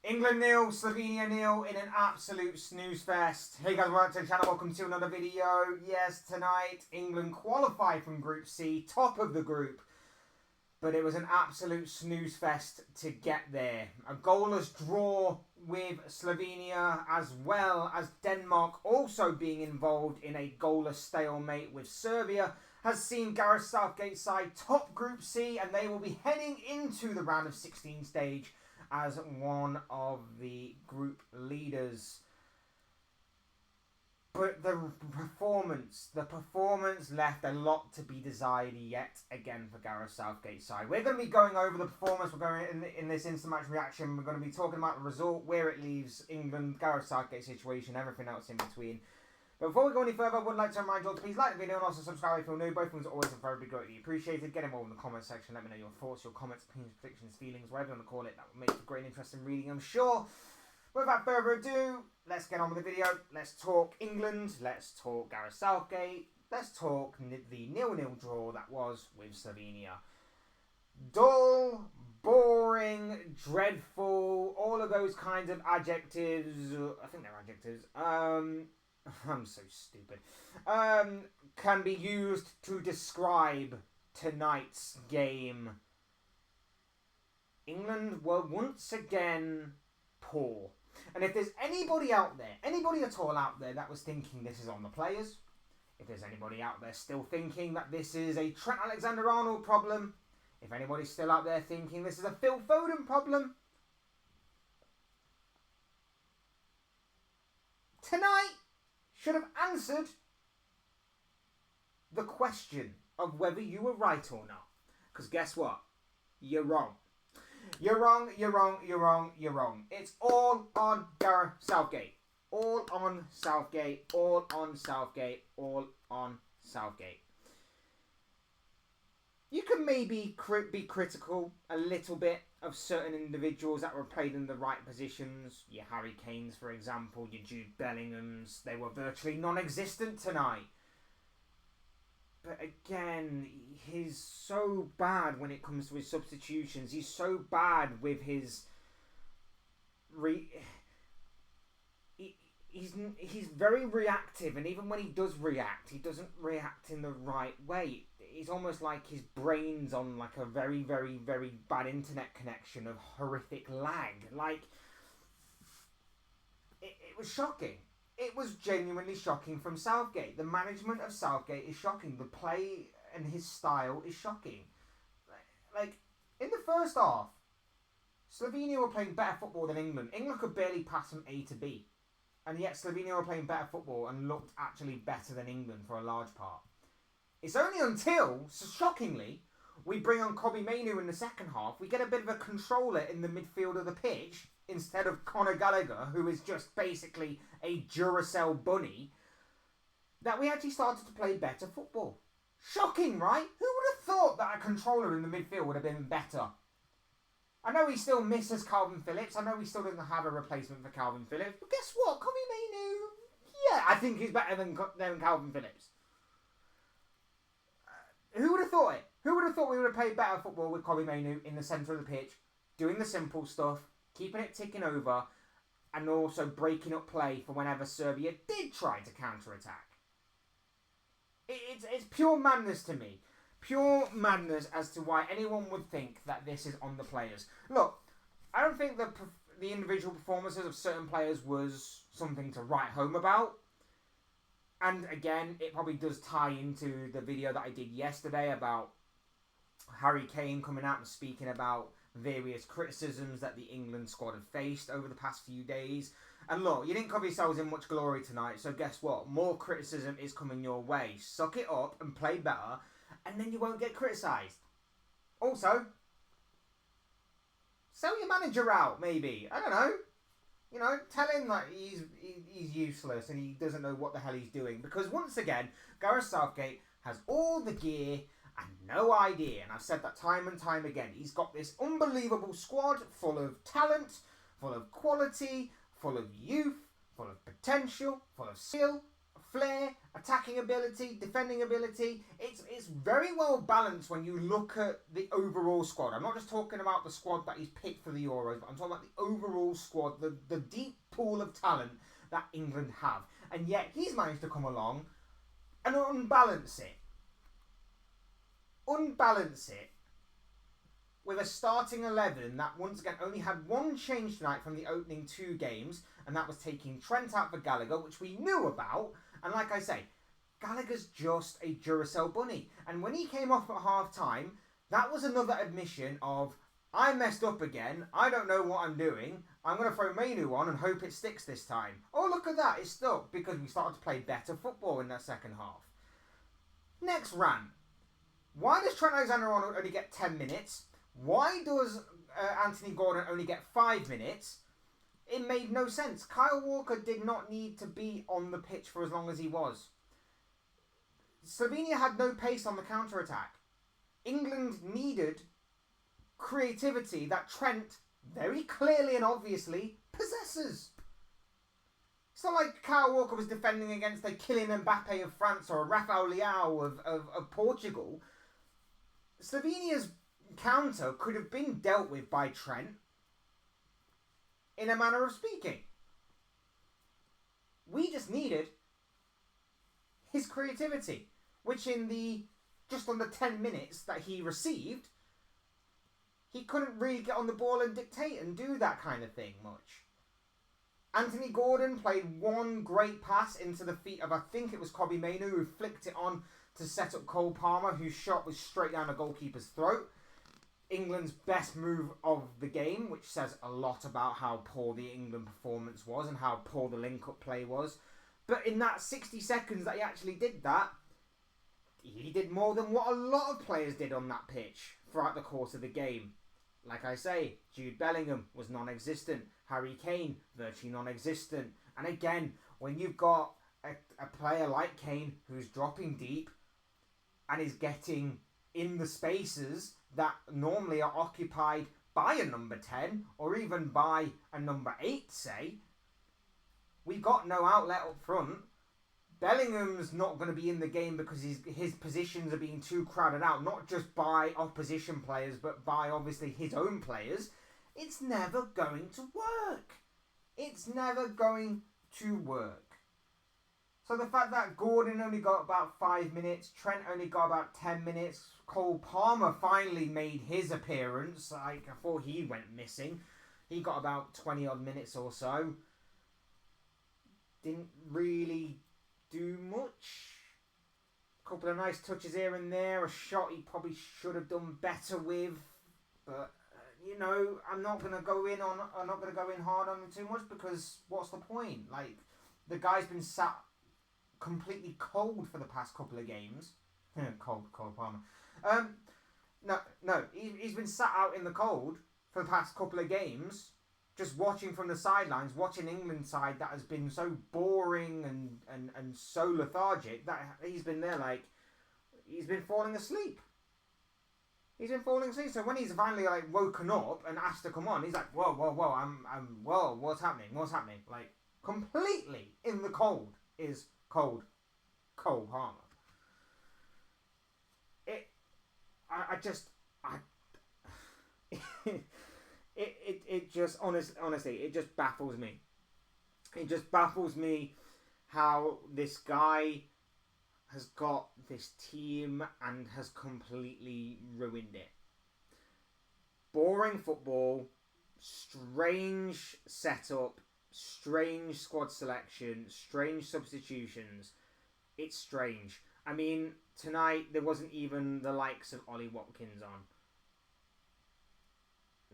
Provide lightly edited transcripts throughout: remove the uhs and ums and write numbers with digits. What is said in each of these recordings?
England nil, Slovenia nil in an absolute snooze fest. Hey guys, welcome to the channel. Welcome to another video. Yes, tonight England qualified from Group C, top of the group. But it was an absolute snooze fest to get there. A goalless draw with Slovenia, as well as Denmark also being involved in a goalless stalemate with Serbia, has seen Gareth Southgate's side top Group C, and they will be heading into the round of 16 stage as one of the group leaders. But the performance left a lot to be desired yet again for Gareth Southgate's side. We're going to be going over the performance. We're going in this instant match reaction. We're going to be talking about the result, where it leaves England, Gareth Southgate's situation, everything else in between. But before we go any further, I would like to remind you all to please like the video and also subscribe if you're new. Both things are always very greatly appreciated. Get involved in the comment section. Let me know your thoughts, your comments, opinions, predictions, feelings, whatever you want to call it. That will make for great interest in reading, I'm sure. Without further ado, let's get on with the video. Let's talk England. Let's talk Gareth Southgate. Let's talk the 0-0 draw that was with Slovenia. Dull, boring, dreadful, all of those kinds of adjectives. I think they're adjectives. I'm so stupid. Can be used to describe tonight's game. England were once again poor. And if there's anybody out there, anybody at all out there that was thinking this is on the players, if there's anybody out there still thinking that this is a Trent Alexander-Arnold problem, if anybody's still out there thinking this is a Phil Foden problem, tonight should have answered the question of whether you were right or not. Because guess what? You're wrong. You're wrong, you're wrong, you're wrong, you're wrong. It's all on Gareth Southgate. All on Southgate, all on Southgate, all on Southgate. You can maybe be critical a little bit of certain individuals that were played in the right positions. Your Harry Kanes, for example, your Jude Bellinghams. They were virtually non-existent tonight. But again, he's so bad when it comes to his substitutions. He's so bad with his... He's very reactive, and even when he does react, he doesn't react in the right way. It's almost like his brain's on like a very bad internet connection of horrific lag. Like, it was shocking. It was genuinely shocking from Southgate. The management of Southgate is shocking. The play and his style is shocking. Like, in the first half, Slovenia were playing better football than England. England could barely pass from A to B. And yet Slovenia were playing better football and looked actually better than England for a large part. It's only until, so shockingly, we bring on Kobbie Mainoo in the second half, we get a bit of a controller in the midfield of the pitch, instead of Conor Gallagher, who is just basically a Duracell bunny, that we actually started to play better football. Shocking, right? Who would have thought that a controller in the midfield would have been better? I know he still misses Calvin Phillips. I know he still doesn't have a replacement for Calvin Phillips. But guess what? Kobbie Mainoo, yeah, I think he's better than Calvin Phillips. Who would have thought it? Who would have thought we would have played better football with Kobbie Mainoo in the centre of the pitch, doing the simple stuff, keeping it ticking over, and also breaking up play for whenever Serbia did try to counter-attack. It's pure madness to me. Pure madness as to why anyone would think that this is on the players. Look, I don't think the individual performances of certain players was something to write home about. And again, it probably does tie into the video that I did yesterday about Harry Kane coming out and speaking about various criticisms that the England squad have faced over the past few days. And look, you didn't cover yourselves in much glory tonight, so guess what? More criticism is coming your way. Suck it up and play better, and then you won't get criticised. Also, sell your manager out, maybe. I don't know. You know, tell him that he's useless and he doesn't know what the hell he's doing. Because once again, Gareth Southgate has all the gear and no idea. And I've said that time and time again. He's got this unbelievable squad full of talent, full of quality, full of youth, full of potential, full of skill, flair, attacking ability, defending ability. It's very well balanced when you look at the overall squad. I'm not just talking about the squad that he's picked for the Euros, but I'm talking about the overall squad, the deep pool of talent that England have. And yet he's managed to come along and unbalance it. Unbalance it with a starting 11 that once again only had one change tonight from the opening 2 games, and that was taking Trent out for Gallagher, which we knew about. And like I say, Gallagher's just a Duracell bunny. And when he came off at half time, that was another admission of, I messed up again, I don't know what I'm doing, I'm going to throw Mainu on and hope it sticks this time. Oh, look at that, it stuck, because we started to play better football in that second half. Next rant. Why does Trent Alexander-Arnold only get 10 minutes? Why does Anthony Gordon only get 5 minutes? It made no sense. Kyle Walker did not need to be on the pitch for as long as he was. Slovenia had no pace on the counter-attack. England needed creativity that Trent very clearly and obviously possesses. It's not like Kyle Walker was defending against a Kylian Mbappe of France or a Rafael Leao of Portugal. Slovenia's counter could have been dealt with by Trent in a manner of speaking. We just needed his creativity, which in the just under 10 minutes that he received, he couldn't really get on the ball and dictate and do that kind of thing much. Anthony Gordon played one great pass into the feet of, I think it was Kobbie Mainoo, who flicked it on to set up Cole Palmer, whose shot was straight down the goalkeeper's throat. England's best move of the game, which says a lot about how poor the England performance was and how poor the link-up play was. But in that 60 seconds that he actually did that, he did more than what a lot of players did on that pitch throughout the course of the game. Like I say, Jude Bellingham was non-existent. Harry Kane, virtually non-existent. And again, when you've got a player like Kane who's dropping deep and is getting in the spaces that normally are occupied by a number 10 or even by a number 8, say, we've got no outlet up front. Bellingham's not going to be in the game because his positions are being too crowded out, not just by opposition players, but by obviously his own players. It's never going to work. It's never going to work. So the fact that Gordon only got about 5 minutes, Trent only got about 10 minutes, Cole Palmer finally made his appearance. I thought he went missing. He got about 20 odd minutes or so. Didn't really do much. A couple of nice touches here and there. A shot he probably should have done better with. But you know, I'm not gonna go in hard on him too much because what's the point? Like, the guy's been sat completely cold for the past couple of games. Cold Palmer. He's been sat out in the cold for the past couple of games, just watching from the sidelines, watching England's side that has been so boring and so lethargic that he's been there like he's been falling asleep. He's been falling asleep. So when he's finally like woken up and asked to come on, he's like, whoa, what's happening? Like, completely in the cold is Cole Palmer. It just honestly, it just baffles me. It just baffles me how this guy has got this team and has completely ruined it. Boring football, strange setup, strange squad selection, strange substitutions. It's strange. I mean, tonight there wasn't even the likes of Ollie Watkins on.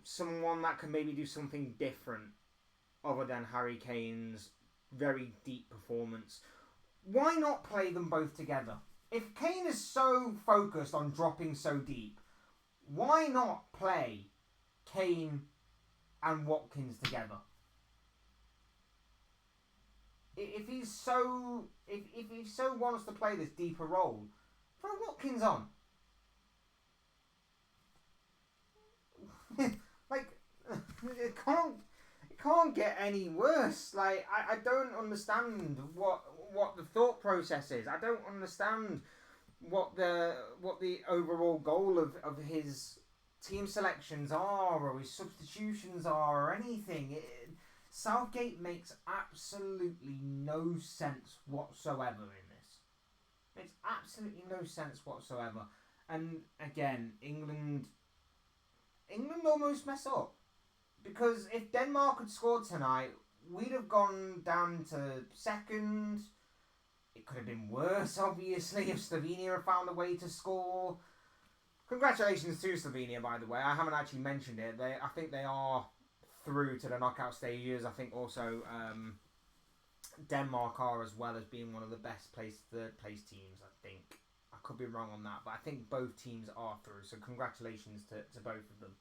Someone that can maybe do something different other than Harry Kane's very deep performance. Why not play them both together? If Kane is so focused on dropping so deep, why not play Kane and Watkins together? If he so wants to play this deeper role, throw Watkins on. Like, it can't get any worse. Like, I don't understand what the thought process is. I don't understand what the overall goal of his team selections are, or his substitutions are, or anything. Southgate makes absolutely no sense whatsoever in this. Makes absolutely no sense whatsoever. And again, England almost mess up. Because if Denmark had scored tonight, we'd have gone down to second. It could have been worse, obviously, if Slovenia had found a way to score. Congratulations to Slovenia, by the way. I haven't actually mentioned it. I think they are through to the knockout stages. I think also Denmark are, as well, as being one of the best third place teams, I think. I could be wrong on that, but I think both teams are through. So congratulations to both of them.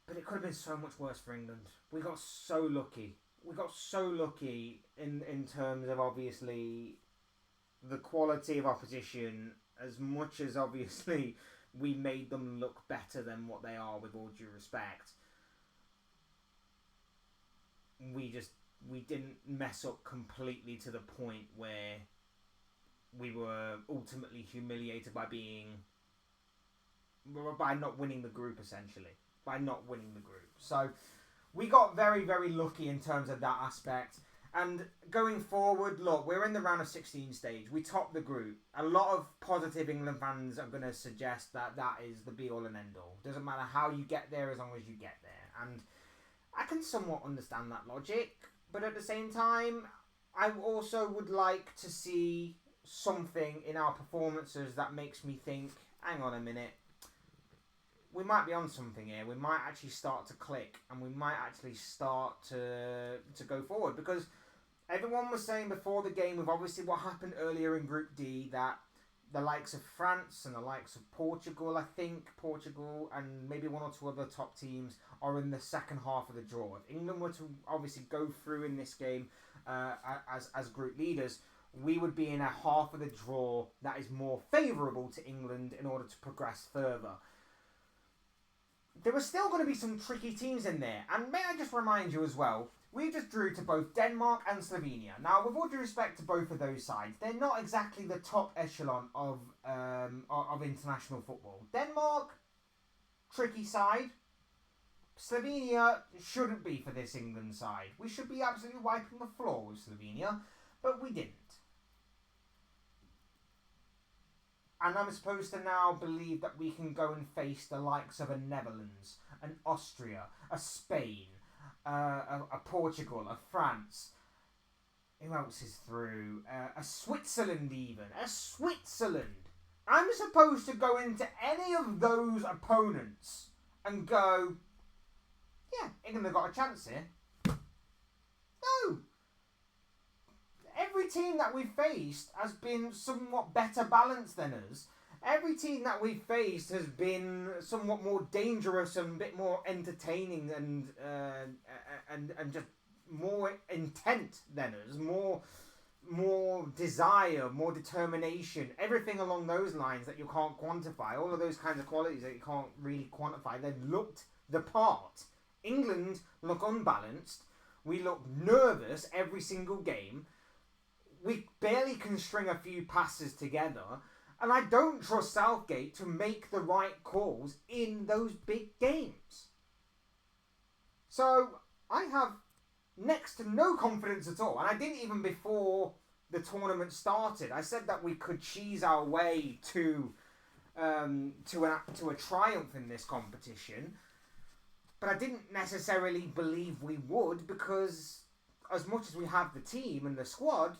But it could have been so much worse for England. We got so lucky. We got so lucky in terms of, obviously, the quality of opposition, as much as, obviously, we made them look better than what they are, with all due respect. We didn't mess up completely to the point where we were ultimately humiliated by not winning the group, essentially. By not winning the group. So we got very, very lucky in terms of that aspect. And going forward, look, we're in the round of 16 stage. We topped the group. A lot of positive England fans are going to suggest that is the be-all and end-all. Doesn't matter how you get there, as long as you get there. And I can somewhat understand that logic. But at the same time, I also would like to see something in our performances that makes me think, hang on a minute, we might be on something here. We might actually start to click, and we might actually start to go forward. Because everyone was saying before the game, with obviously what happened earlier in Group D, that the likes of France and the likes of Portugal, and maybe one or two other top teams are in the second half of the draw. If England were to obviously go through in this game as group leaders, we would be in a half of the draw that is more favourable to England in order to progress further. There were still going to be some tricky teams in there. And may I just remind you as well, we just drew to both Denmark and Slovenia. Now, with all due respect to both of those sides, they're not exactly the top echelon of international football. Denmark, tricky side. Slovenia shouldn't be for this England side. We should be absolutely wiping the floor with Slovenia, but we didn't. And I'm supposed to now believe that we can go and face the likes of a Netherlands, an Austria, a Spain, a Portugal, a France. Who else is through? A Switzerland even. A Switzerland. I'm supposed to go into any of those opponents and go, yeah, England have got a chance here. No. Every team that we've faced has been somewhat better balanced than us. Every team that we've faced has been somewhat more dangerous and a bit more entertaining and just more intent than us. More desire, more determination. Everything along those lines that you can't quantify. All of those kinds of qualities that you can't really quantify. They've looked the part. England look unbalanced. We look nervous every single game. We barely can string a few passes together. And I don't trust Southgate to make the right calls in those big games. So I have next to no confidence at all. And I didn't even before the tournament started. I said that we could cheese our way to a triumph in this competition. But I didn't necessarily believe we would, because as much as we have the team and the squad,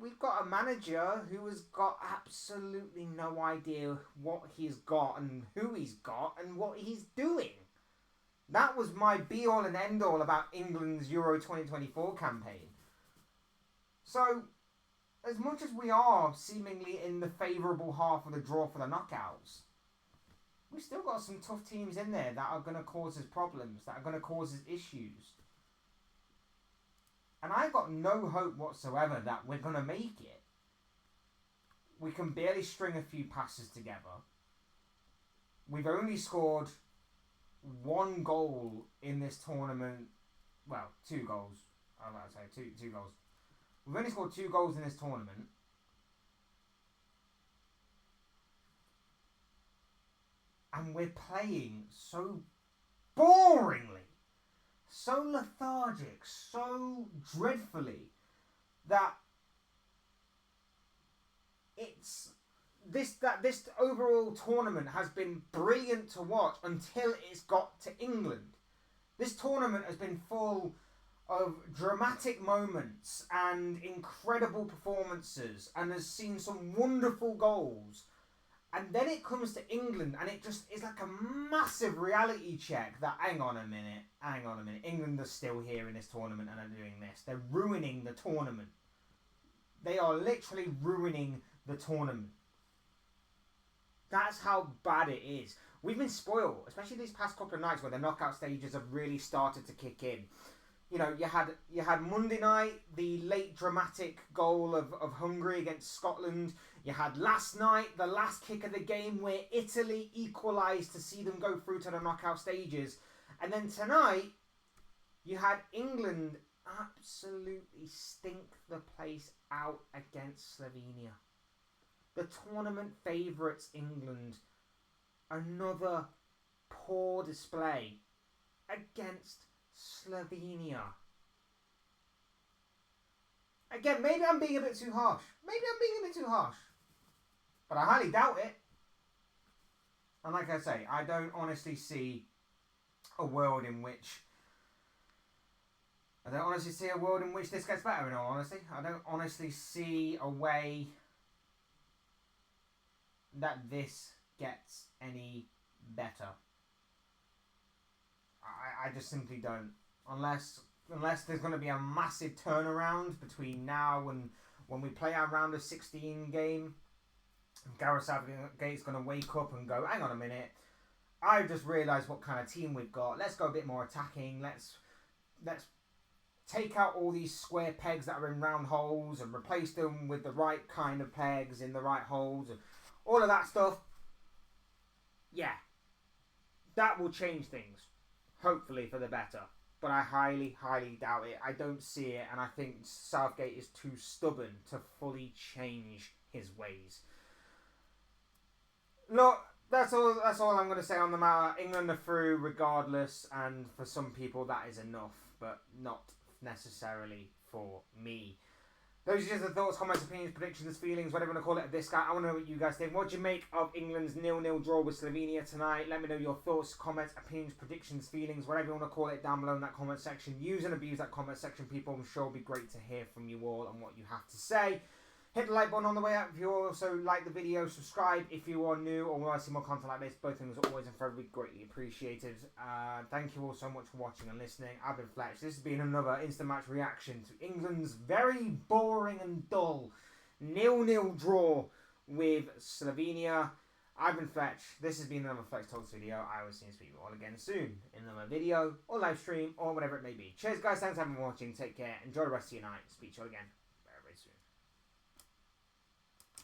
we've got a manager who has got absolutely no idea what he's got and who he's got and what he's doing. That was my be-all and end-all about England's Euro 2024 campaign. So, as much as we are seemingly in the favourable half of the draw for the knockouts, we've still got some tough teams in there that are going to cause us problems, that are going to cause us issues. And I've got no hope whatsoever that we're going to make it. We can barely string a few passes together. We've only scored one goal in this tournament. Well, 2 goals. I was about to say two goals. We've only scored 2 goals in this tournament. And we're playing so boringly, so lethargic, so dreadfully that this overall tournament has been brilliant to watch until it's got to England. This tournament has been full of dramatic moments and incredible performances and has seen some wonderful goals. And then it comes to England and it just is like a massive reality check that hang on a minute. England are still here in this tournament and are doing this. They're ruining the tournament. They are literally ruining the tournament. That's how bad it is. We've been spoiled, especially these past couple of nights where the knockout stages have really started to kick in. You know, you had Monday night, the late dramatic goal of Hungary against Scotland. You had last night, the last kick of the game where Italy equalised to see them go through to the knockout stages. And then tonight, you had England absolutely stink the place out against Slovenia. The tournament favourites England. Another poor display against Slovenia. Again, maybe I'm being a bit too harsh. But I highly doubt it. And like I say, I don't honestly see a world in which this gets better, in all honesty. I don't honestly see a way that this gets any better. I just simply don't. Unless there's going to be a massive turnaround between now and when we play our round of 16 game. Gareth Southgate's going to wake up and go, hang on a minute, I've just realised what kind of team we've got. Let's go a bit more attacking. Let's take out all these square pegs that are in round holes and replace them with the right kind of pegs in the right holes. And all of that stuff. Yeah. That will change things. Hopefully for the better. But I highly, highly doubt it. I don't see it. And I think Southgate is too stubborn to fully change his ways. Look, that's all I'm going to say on the matter. England are through regardless. And for some people that is enough. But not necessarily for me. Those are just the thoughts, comments, opinions, predictions, feelings, whatever you want to call it, of this guy. I want to know what you guys think. What do you make of England's 0-0 draw with Slovenia tonight? Let me know your thoughts, comments, opinions, predictions, feelings, whatever you want to call it, down below in that comment section. Use and abuse that comment section, people. I'm sure it'll be great to hear from you all and what you have to say. Hit the like button on the way out if you also like the video. Subscribe if you are new or want to see more content like this. Both things are always and forever greatly appreciated. Thank you all so much for watching and listening. I've been Fletch. This has been another instant match reaction to England's very boring and dull 0-0 draw with Slovenia. I've been Fletch. This has been another Fletch Talks video. I will see you speak all again soon in another video or live stream or whatever it may be. Cheers guys. Thanks for watching. Take care. Enjoy the rest of your night. Speak to you all again.